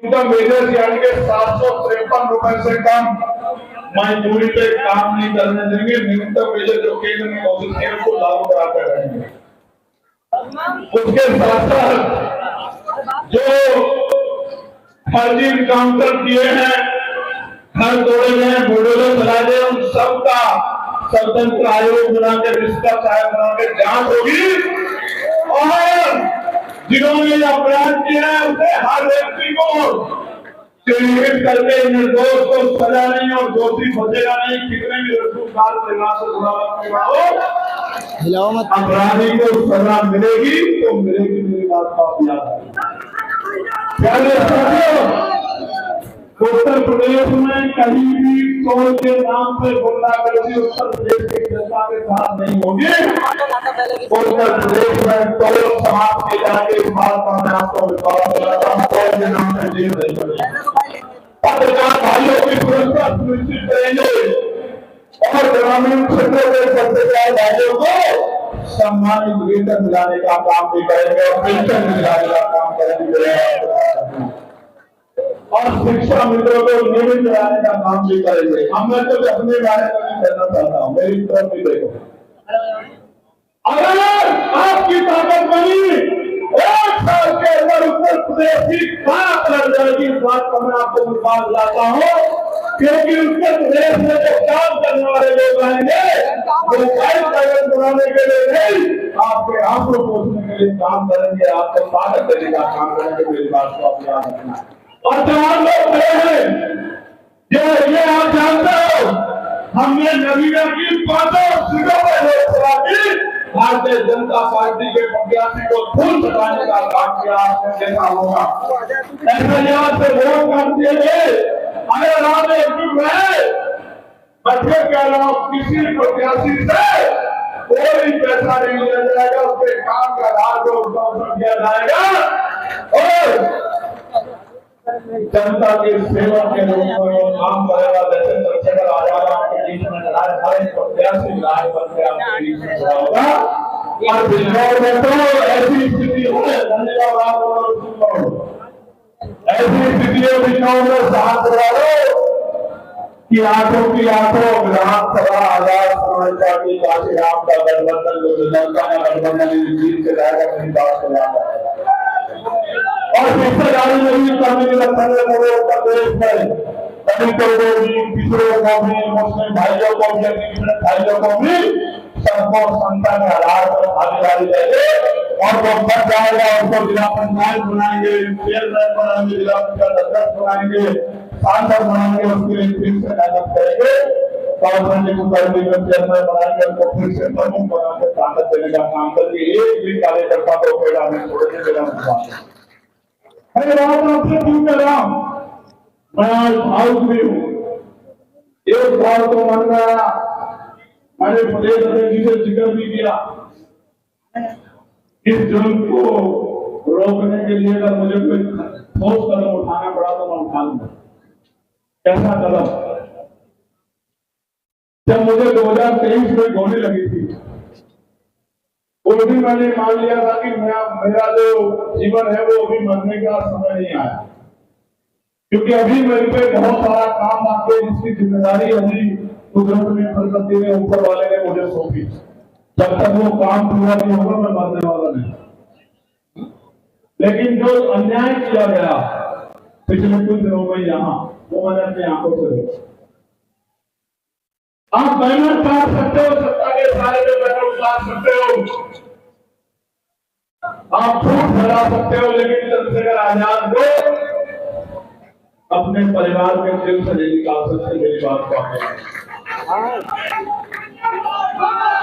Major यानी के 753 रुपए से कम मजदूरी पे काम नहीं करने देंगे। न्यूनतम मेजर जो केंद्र में मौजूद है उसको लागू कराते रहेंगे। उसके साथ साथ जो फर्जी इनकाउंटर किए हैं, घर तोड़े गए, बुलडोजर चलाए गए, उन सबका स्वतंत्र आयोग बना के निष्पक्ष आयोग बना के जांच होगी और जिन्होंने अपराध किया है उसे हर व्यक्ति को चिन्हित करके निर्दोष को सजा नहीं और दोषी बचेगा नहीं। कितने भी रसूखदार परिवार से जुड़ा हो अपराधी को सजा मिलेगी तो मिलेगी। मेरी बात का आप याद है। उत्तर प्रदेश में कहीं भी टोल के नाम पे गुंडागर्दी उत्तर प्रदेश की जनता के साथ नहीं होगी। उत्तर प्रदेश में टोल समाप्त किए जाएंगे। इस बात का मैं आपको विश्वास दिलाता हूँ। टोल के नाम पे जेल नहीं बनेगी। पत्रकार भाइयों की सुरक्षा सुनिश्चित करेंगे और ग्रामीण क्षेत्रों के पत्रकार भाइयों को सम्मानित वेतन दिलाने का काम भी करेंगे और पेंशन दिलाने का काम करेंगे और शिक्षा मित्रों को नियमित कराने का काम भी करेंगे। हम मैं तो अपने बारे में नहीं कहना चाहता हूँ, मेरी तरफ भी देखो। अगर आपकी ताकत बनी 1 साल के अंदर उत्तर प्रदेश की बात लग जाएगी। इस बात को मैं आपको विश्वास दिलाता हूँ क्योंकि उत्तर प्रदेश में जो काम करने वाले लोग आएंगे वो कागज बनाने के लिए नहीं, आपके आंसू पोषने के लिए काम करेंगे, आपको ताकत देने का काम करेंगे। मेरी बात को आप याद रखना। और जवान लोग खड़े हैं, ये आप जानते हो, हमने नवीना की 5 सीटों पर लोकसभा की भारतीय जनता पार्टी के प्रत्याशी को धूल चटाने का काम किया। आपने देखा होगा ऐसे से वोट कर दिए गए। अगर आप एकजुट रहे, मैं फिर कह रहा हूँ किसी प्रत्याशी से कोई पैसा नहीं लिया जाएगा, उसके काम का आधार को उत्तर किया जाएगा और जनता के सेवा के रूप में काम करेगा। जैसे चंद्रशेखर आजाद आपके बीच में लड़ाई हर प्रत्याशी लड़ाई बनकर आपके बीच में खड़ा होगा और बिजनौर में तो ऐसी स्थिति है, धन्यवाद आपको, ऐसी स्थिति है बिजनौर में साथ वालों कि आंखों की आंखों विधानसभा आजाद समाज पार्टी काशीराम का गठबंधन जो जनता का गठबंधन जीत के जाएगा। मेरी बात को याद रखेगा और हिस्सेदारी नहीं करने के लिए पूरे उत्तर प्रदेश में दलितों को भी, पिछड़ों को भी, मुस्लिम भाइयों को भी, भाइयों को भी सबको संख्या के आधार पर भागीदारी देंगे और वो बच जाएगा उसको जिला पंचायत बनाएंगे, चेयरमैन बनाएंगे, जिला पंचायत अध्यक्ष बनाएंगे, सांसद बनाएंगे, उसके लिए फिर से मेहनत करेंगे। चेयरमैन बनाएंगे, उनको फिर से प्रमुख बनाकर ताकत देने का काम करके एक भी कार्यकर्ता को पेड़ा में छोड़ने देना होगा। आपसे क्यों कर रहा हूं, मैं आज भावुक भी हूं। एक बार तो मन में आया, मैंने प्रदेश अध्यक्ष से जिक्र भी किया, इस जुल्म को रोकने के लिए अगर मुझे कोई ठोस कदम उठाना पड़ा तो मैं उठा लूंगा। कैसा कदम? जब मुझे 2023 में गोली लगी थी वो भी मैंने मान लिया था कि मेरा जो जीवन है वो अभी मरने का समय नहीं आया, क्योंकि अभी मेरे पे बहुत सारा काम आके जिसकी जिम्मेदारी अभी कुदरत ने, प्रकृति ने, ऊपर वाले ने मुझे सौंपी। जब तक वो काम पूरा नहीं होगा मैं मरने वाला नहीं। लेकिन जो अन्याय किया गया पिछले कुछ दिनों में यहाँ, वो मैंने अपनी आंखों से देखा। आप बैनर काट सकते हो, सत्ता के सारे में बैनर उतार सकते हो, आप झूठ फैला सकते हो, लेकिन चंद्रशेखर आजाद को अपने परिवार के दिल से नहीं निकाल सकते। मेरी बात को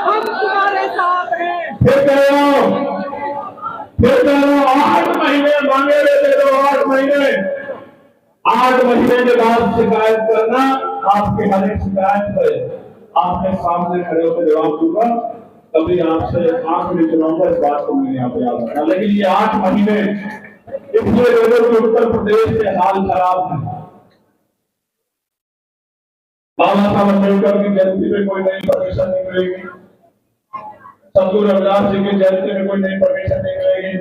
हम तुम्हारे साथ हैं। फिर कह रहा हूं 8 महीने मांगे दे दो, 8 महीने। 8 महीने के बाद शिकायत करना, आपकी हर एक शिकायत पर आपके सामने खड़े होकर जवाब दूंगा। कभी आपसे आंख नहीं चुनाऊंगा, इस बात को मैंने यहाँ पे याद रखा। लेकिन ये 8 महीने इसलिए दे दो कि उत्तर प्रदेश के हाल खराब है। बाबा साहब अम्बेडकर की जयंती में कोई नई परमिशन नहीं मिलेगी, सद्गुरु रविदास जी की जयंती में कोई नई परमिशन नहीं मिलेगी,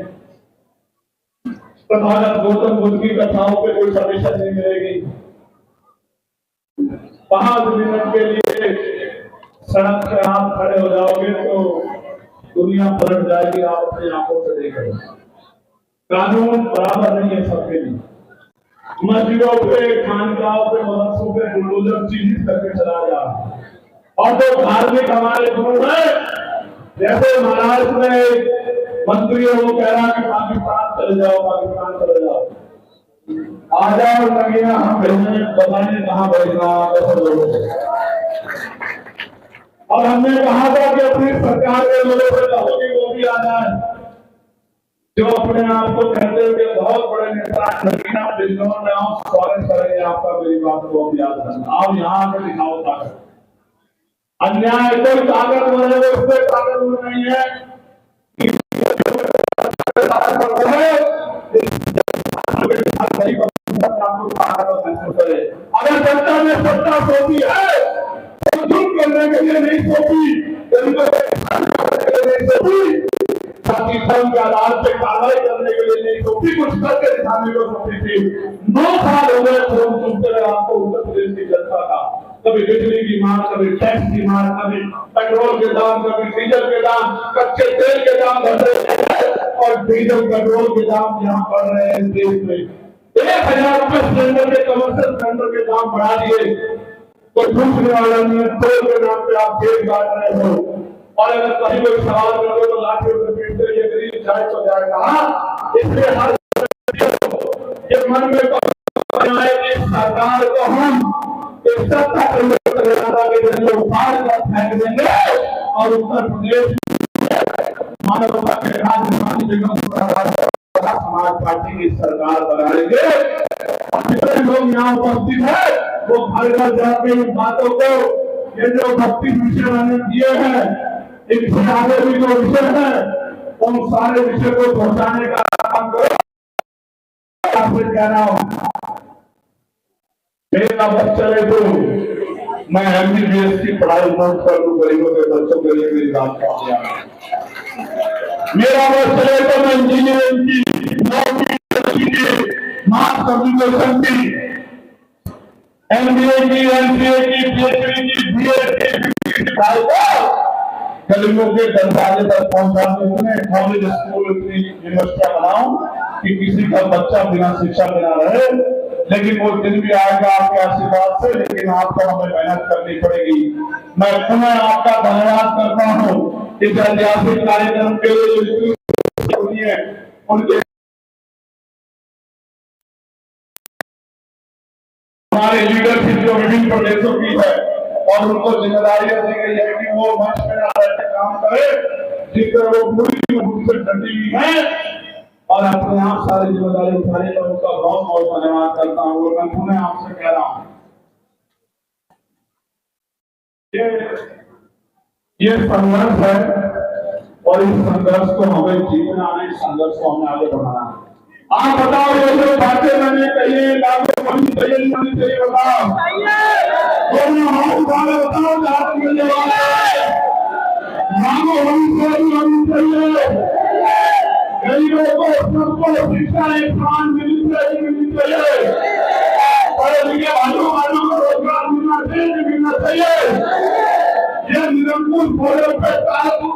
तथागत गौतम बुद्ध की कथाओं पे कोई समीक्षा नहीं मिलेगी। 5 मिनट के लिए सड़क पे आप खड़े हो जाओगे तो दुनिया पलट जाएगी, आप अपनी आंखों से देखेंगे। कानून बराबर नहीं है सबके लिए। मस्जिदों पे, खानकाहों पे, मदरसों पे बुलडोजर चीज करके चला जा रहा है। और जो धार्मिक हमारे गुरु है, जैसे महाराष्ट्र में मंत्री है, वो कह रहा है कि पाकिस्तान चले जाओ, पाकिस्तान चले जाओ, आ जाओ नगीना, हम भेजने बताने कहाँ भेजना। और हमने कहा था कि अपनी सरकार के लोगों से कहो कि वो भी आ जाए, जो अपने आप को कहते हुए बहुत बड़े नेता नगीना बिजनौर में आओ, स्वागत करेंगे आपका। मेरी बात को याद रखना, आओ यहाँ आकर दिखाओ ताकत। अन्याय कोई ताकत बने, उससे ताकत नहीं है। अगर जनता ने सत्ता सौंपी है तो जुर्म करने के लिए नहीं सौंपी, धर्म के आधार पे कार्रवाई करने के लिए नहीं सौंपी, कुछ करके दिखाने को सौंपी थी। 9 साल हो गए फोन सुनते रहे आपको उत्तर प्रदेश की जनता का। कभी बिजली की मार, कभी टैक्स की मार, कभी पेट्रोल के दाम, कभी डीजल के दाम, कच्चे तेल के दाम बढ़ रहे हैं और डीजल पेट्रोल के दाम यहाँ बढ़ रहे हैं देश में। 1000 रुपए सिलेंडर के, कमर्शियल सिलेंडर के दाम बढ़ा दिए। कोई पूछने वाला नहीं है, टोल के नाम पे आप जेल काट रहे हो। और अगर कहीं कोई सवाल करोगे तो लाठी से पीटते ये गरीब जाए तो जाएगा। इसलिए हर ये मन में बनाए कि सरकार को हम सत्ता के जरिए उखाड़ कर फेंक देंगे और उत्तर प्रदेश मानवता के राज्य समाज पार्टी की सरकार बनाएंगे। और जितने लोग यहाँ उपस्थित है वो घर घर जाके इन बातों को, ये जो 32 विषय मैंने दिए हैं, इनसे आगे भी जो विषय है उन सारे विषय को पहुंचाने का काम करो। आपसे कह रहा हूं, मेरा बस चले तो मैं MBBS की पढ़ाई नोट कर दूं, गरीबों के बच्चों के लिए मेरी बात कर दिया। मेरा बस चले तो मैं इंजीनियरिंग की, नौवीं की, मास कम्युनिकेशन की, MBA की, MCA की, PhD की, BA की पढ़ाई को गरीबों के दरवाजे तक पहुंचा दूं। कॉलेज, स्कूल, यूनिवर्सिटियां बनाऊं कि किसी का बच्चा बिना शिक्षा बिना रहे। लेकिन वो दिन भी आएगा आपके आशीर्वाद से, लेकिन आपको हमें मेहनत करनी पड़ेगी। मैं पुनः आपका धन्यवाद करता हूँ इस ऐतिहासिक कार्यक्रम के लिए। उनके हमारे लीडरशिप जो विभिन्न प्रदेशों की है और उनको जिम्मेदारियां दी गई है कि वो मंच में आकर काम करे, जिस तरह वो पूरी रूप से डटी हुई है और अपने आप सारी जिम्मेदारी उठाने का उनका बहुत बहुत धन्यवाद करता हूँ। और मैं पुनः आपसे कह रहा हूँ, ये संघर्ष है और इस संघर्ष को हमें जीतना है, इस संघर्ष को हमें आगे बढ़ाना है। आप बताओ, ये जो बातें मैंने कही लागू होनी चाहिए, नहीं होनी चाहिए? बताओ, बताओ, लागू होनी चाहिए। गरीबों को सबको शिक्षा एक समान मिलनी चाहिए। पढ़े लिखे भाइयों को रोजगार मिलना चाहिए। ये निरंकुश बोले पे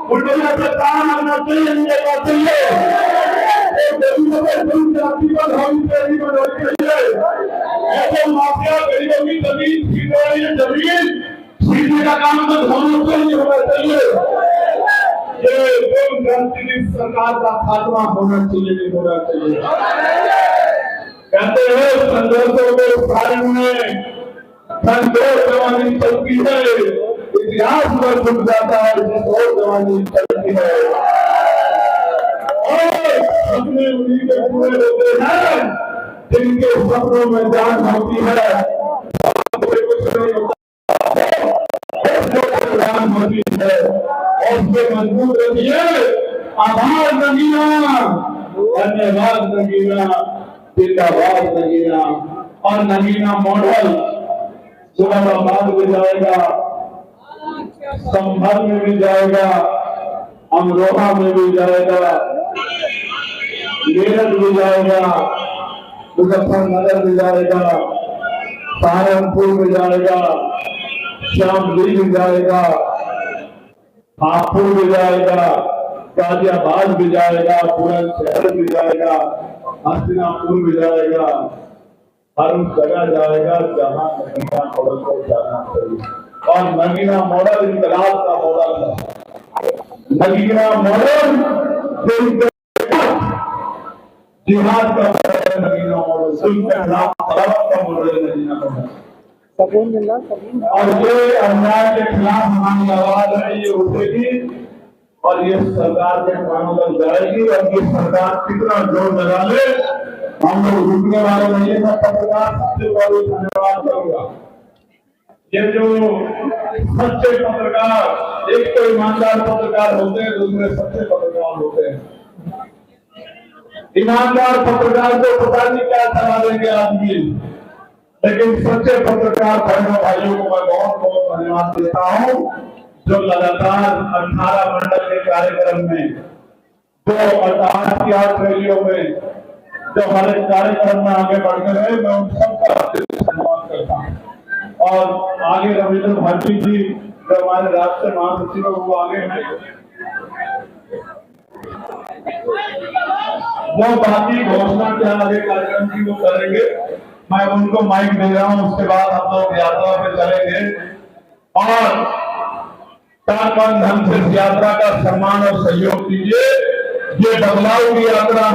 बुलडोजर पे ताला लगना चाहिए। ऐसे माफिया गरीबों की जमीन सीधे का काम तो होना चाहिए। ये सरकार का खात्मा होना चाहिए, नहीं होना चाहिए। कहते हैं संघर्षों के कारण में संघर्ष जवानी चलती है, इतिहास में छुप जाता है और जवानी चलती है। अपने उम्मीदें पूरे होते हैं, जिनके सपनों में जान होती है, कुछ नहीं होता होती है। और उससे मजबूत रखिए। आभार नगीना, धन्यवाद नगीना, जिंदाबाद नगीना। और नगीना मॉडल मुरादाबाद में जाएगा, संभल में भी जाएगा, अमरोहा में भी जाएगा, मेरठ भी जाएगा, मुजफ्फरनगर भी जाएगा, सहारनपुर भी जाएगा, शामली भी जाएगा, हापुड़ भी जाएगा, गाजियाबाद भी जाएगा, बुलंदशहर भी जाएगा, हस्तिनापुर भी जाएगा। हर उस जगह जाएगा जहां नगीना मॉडल को जाना चाहिए। और नगीना मॉडल इनकलाब का मॉडल है। नगीना मॉडल जिहाद का मॉडल है। नगीना मॉडल का मॉडल है। नगीना मॉडल और ये अन्याय के खिलाफ हमारी आवाज है, ये उठेगी और ये सरकार के कानों तक जाएगी। और ये सरकार कितना जोर लगा ले, हम लोग रुकने वाले नहीं है। मैं पत्रकार सबसे बड़ा धन्यवाद करूंगा। ये जो सच्चे पत्रकार, एक तो ईमानदार पत्रकार होते हैं, दूसरे सच्चे पत्रकार होते हैं। ईमानदार पत्रकार को पता नहीं क्या सलाह देंगे आदमी, लेकिन सच्चे पत्रकार बहनों भाइयों को मैं बहुत बहुत धन्यवाद देता हूँ, जो लगातार 18 मंडल के कार्यक्रम में, जो 8 रैलियों में, जो हमारे कार्यक्रम में आगे बढ़ते रहे, मैं उन सबका धन्यवाद करता हूँ। और आगे रविंद्र भारती जी जो हमारे राष्ट्रीय महासचिव है, वो आगे हैं, वो बाकी घोषणा के आगे कार्यक्रम की वो करेंगे। मैं उनको माइक दे रहा हूं, उसके बाद हम लोग यात्रा पे चलेंगे और तन मन धन से यात्रा का सम्मान और सहयोग कीजिए। ये बदलाव की यात्रा